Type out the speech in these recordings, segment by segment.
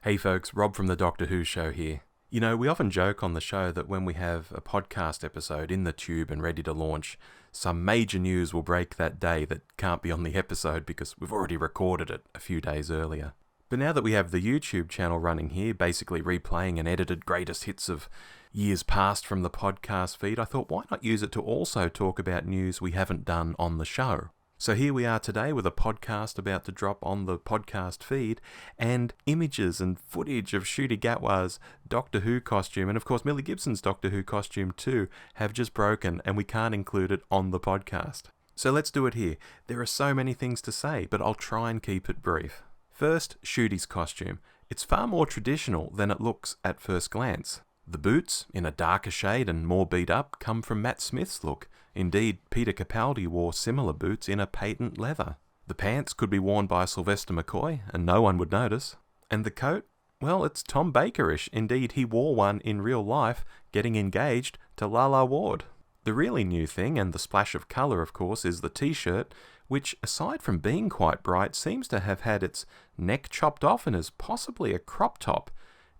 Hey folks, Rob from the Doctor Who Show here. You know, we often joke on the show that when we have a podcast episode in the tube and ready to launch, some major news will break that day that can't be on the episode because we've already recorded it a few days earlier. But now that we have the YouTube channel running here, basically replaying an edited greatest hits of years past from the podcast feed, I thought why not use it to also talk about news we haven't done on the show. So here we are today with a podcast about to drop on the podcast feed, and images and footage of Ncuti Gatwa's Doctor Who costume, and of course Millie Gibson's Doctor Who costume too, have just broken, and we can't include it on the podcast. So let's do it here. There are so many things to say, but I'll try and keep it brief. First, Ncuti's costume. It's far more traditional than it looks at first glance. The boots, in a darker shade and more beat up, come from Matt Smith's look. Indeed, Peter Capaldi wore similar boots in a patent leather. The pants could be worn by Sylvester McCoy, and no one would notice. And the coat? Well, it's Tom Baker-ish. Indeed, he wore one in real life, getting engaged to Lala Ward. The really new thing, and the splash of colour of course, is the t-shirt, which, aside from being quite bright, seems to have had its neck chopped off and is possibly a crop top.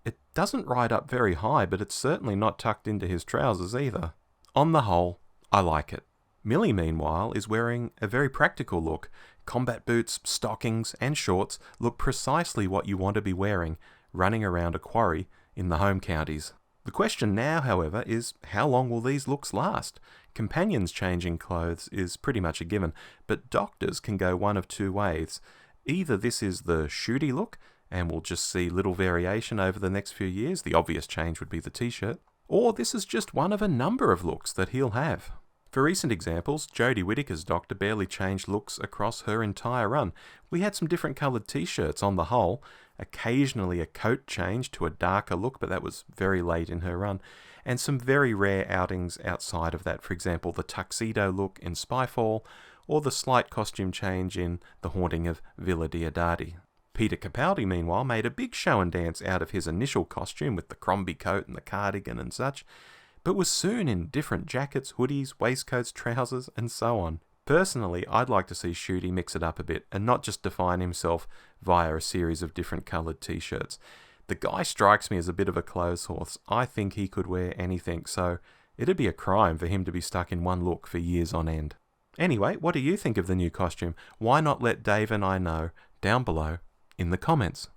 It doesn't ride up very high, but it's certainly not tucked into his trousers either. On the whole, I like it. Millie, meanwhile, is wearing a very practical look. Combat boots, stockings, and shorts look precisely what you want to be wearing, running around a quarry in the home counties. The question now, however, is how long will these looks last? Companions changing clothes is pretty much a given, but doctors can go one of two ways. Either this is the Ncuti look, and we'll just see little variation over the next few years, the obvious change would be the t-shirt, or this is just one of a number of looks that he'll have. For recent examples, Jodie Whittaker's Doctor barely changed looks across her entire run. We had some different coloured t-shirts on the whole, occasionally a coat change to a darker look, but that was very late in her run, and some very rare outings outside of that, for example the tuxedo look in Spyfall, or the slight costume change in The Haunting of Villa Diodati. Peter Capaldi, meanwhile, made a big show and dance out of his initial costume with the Crombie coat and the cardigan and such, but was soon in different jackets, hoodies, waistcoats, trousers, and so on. Personally, I'd like to see Ncuti mix it up a bit and not just define himself via a series of different coloured t-shirts. The guy strikes me as a bit of a clothes horse. I think he could wear anything, so it'd be a crime for him to be stuck in one look for years on end. Anyway, what do you think of the new costume? Why not let Dave and I know down below in the comments?